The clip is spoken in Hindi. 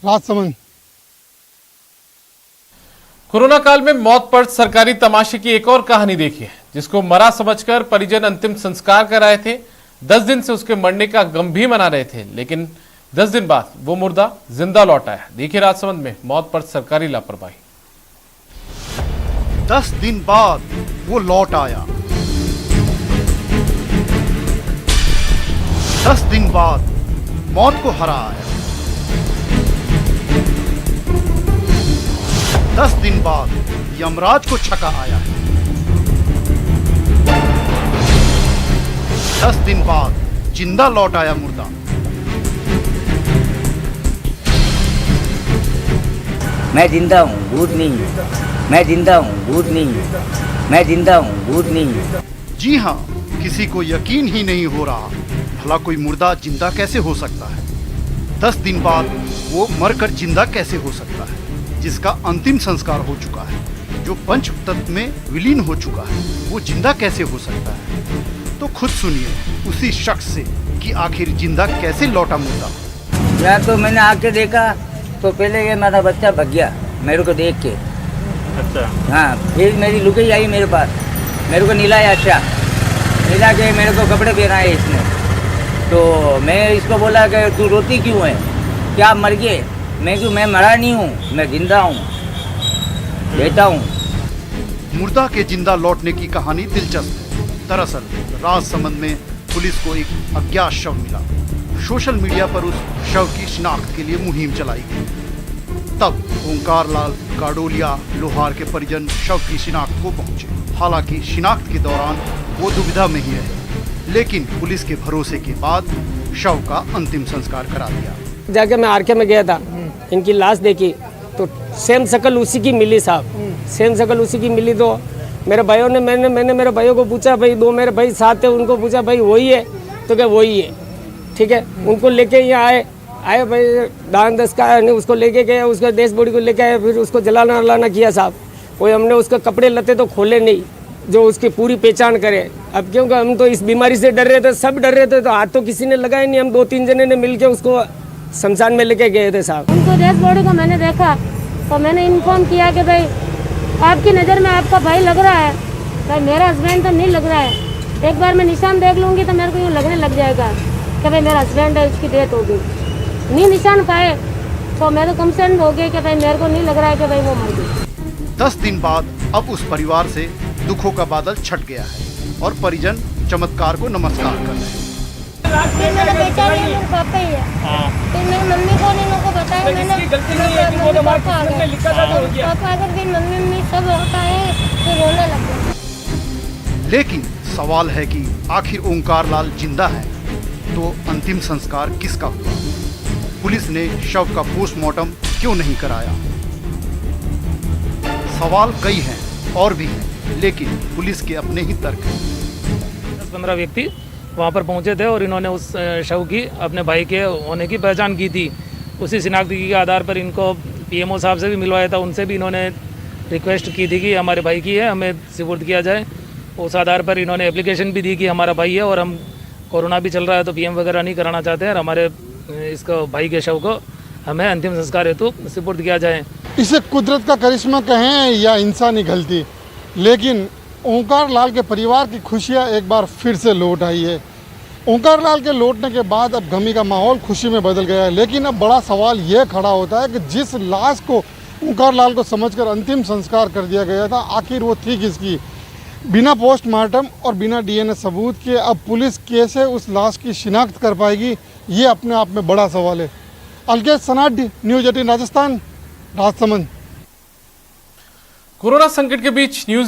राजसमंद। कोरोना काल में मौत पर सरकारी तमाशे की एक और कहानी देखी है, जिसको मरा समझकर परिजन अंतिम संस्कार कर रहे थे। 10 दिन से उसके मरने का गम भी मना रहे थे, लेकिन 10 दिन बाद वो मुर्दा जिंदा लौट आया। देखिए राजसमंद में मौत पर सरकारी लापरवाही। 10 दिन बाद वो लौट आया। 10 दिन बाद मौत को हरा आया। 10 दिन बाद यमराज को छका आया है। 10 दिन बाद जिंदा लौट आया मुर्दा। मैं जिंदा हूँ, भूत नहीं। मैं जिंदा हूँ, भूत नहीं। मैं जिंदा हूँ, भूत नहीं। जी हाँ, किसी को यकीन ही नहीं हो रहा, भला कोई मुर्दा जिंदा कैसे हो सकता है। 10 दिन बाद वो मरकर जिंदा कैसे हो सकता है, जिसका अंतिम संस्कार हो चुका है, जो पंच तत्व में विलीन हो चुका है, वो जिंदा कैसे हो सकता है। तो खुद सुनिए उसी शख्स से कि आखिर जिंदा कैसे लौटा मुर्दा। या तो मैंने आके देखा तो पहले ये मेरा बच्चा भग गया मेरे को देख के। अच्छा। हाँ, फिर मेरी लुकी आई मेरे पास, मेरे को नीलाया। अच्छा नीला के मेरे को कपड़े पहनाए इसने। तो मैं इसको बोला कि तू रोती क्यों है, क्या मर गए? मैं मरा नहीं हूँ, मैं जिंदा हूँ, बेटा हूँ। मुर्दा के जिंदा लौटने की कहानी दिलचस्प है। दरअसल राजसमंद में पुलिस को एक अज्ञात शव मिला। सोशल मीडिया पर उस शव की शिनाख्त के लिए मुहिम चलाई गई। तब ओंकार लाल गाडोलिया लोहार के परिजन शव की शिनाख्त को पहुंचे। हालांकि शिनाख्त के दौरान वो दुविधा में ही रहे, लेकिन पुलिस के भरोसे के बाद शव का अंतिम संस्कार करा दिया। जाके मैं आरके में गया था, इनकी लाश देखी तो सेम शक्ल उसी की मिली साहब, सेम शक्ल उसी की मिली। तो मेरे भाइयों ने मैंने मेरे भाइयों को पूछा, भाई 2 मेरे भाई साथ थे, उनको पूछा भाई वही है? तो क्या वही है, ठीक है। उनको लेके यहाँ आए भाई दान दस का नहीं, उसको लेके गए, उसका देश बॉडी को लेके आए, फिर उसको जलाना किया साहब। कोई हमने उसके कपड़े लते तो खोले नहीं, जो उसकी पूरी पहचान करे। अब क्योंकि हम तो इस बीमारी से डर रहे थे, सब डर रहे थे, तो हाथ तो किसी ने लगाया नहीं। हम 2-3 जने ने मिलके उसको शमशान में लेके गए थे साहब। उनको डेड बॉडी को मैंने देखा तो मैंने इन्फॉर्म किया कि भाई आपकी नज़र में आपका भाई लग रहा है, भाई मेरा हस्बैंड तो नहीं लग रहा है। एक बार मैं निशान देख लूँगी तो मेरे को यूँ लगने लग जाएगा कि भाई मेरा हस्बैंड है, उसकी डेथ हो गई। नहीं निशान पाए तो मैं तो कंसर्न हो गई कि भाई मेरे को नहीं लग रहा है कि भाई वो मर गई। 10 दिन बाद अब उस परिवार से दुखों का बादल छट गया है और परिजन चमत्कार को नमस्कार कर रहे हैं। फिर मैंने पहचान लिया मेरे पापा ही है। फिर मेरी मम्मी को उनको बताया, मैंने पापा आ गए, पापा आकर फिर मम्मी सब होता है, फिर रोने लग गए। लेकिन सवाल है कि आखिर ओंकार लाल जिंदा है तो अंतिम संस्कार किसका हुआ? पुलिस ने शव का पोस्टमार्टम क्यों नहीं कराया? सवाल कई हैं और भी हैं, लेकिन पुलिस के अपने ही तर्क हैं। 10-15 व्यक्ति वहाँ पर पहुँचे थे और इन्होंने उस शव की अपने भाई के होने की पहचान की थी। उसी शिनाख्ती के आधार पर इनको पीएमओ साहब से भी मिलवाया था, उनसे भी इन्होंने रिक्वेस्ट की थी कि हमारे भाई की है, हमें सुपुर्द किया जाए। उस आधार पर इन्होंने एप्लीकेशन भी दी कि हमारा भाई है और हम कोरोना भी चल रहा है तो पीएम वगैरह नहीं कराना चाहते हैं और हमारे इसको भाई के शव को हमें अंतिम संस्कार हेतु सुपुर्द किया जाए। इसे कुदरत का करिश्मा कहें या इंसानी गलती, लेकिन ओंकार लाल के परिवार की खुशियां एक बार फिर से लौट आई है। ओंकार लाल के लौटने के बाद अब गमी का माहौल खुशी में बदल गया है। लेकिन अब बड़ा सवाल ये खड़ा होता है कि जिस लाश को ओंकार लाल को समझकर अंतिम संस्कार कर दिया गया था, आखिर वो थी किसकी? बिना पोस्टमार्टम और बिना डीएनए सबूत के अब पुलिस कैसे उस लाश की शिनाख्त कर पाएगी, ये अपने आप में बड़ा सवाल है। अलकेश सनाडी, न्यूज़ 18 राजस्थान, राजसमंद। कोरोना संकट के बीच न्यूज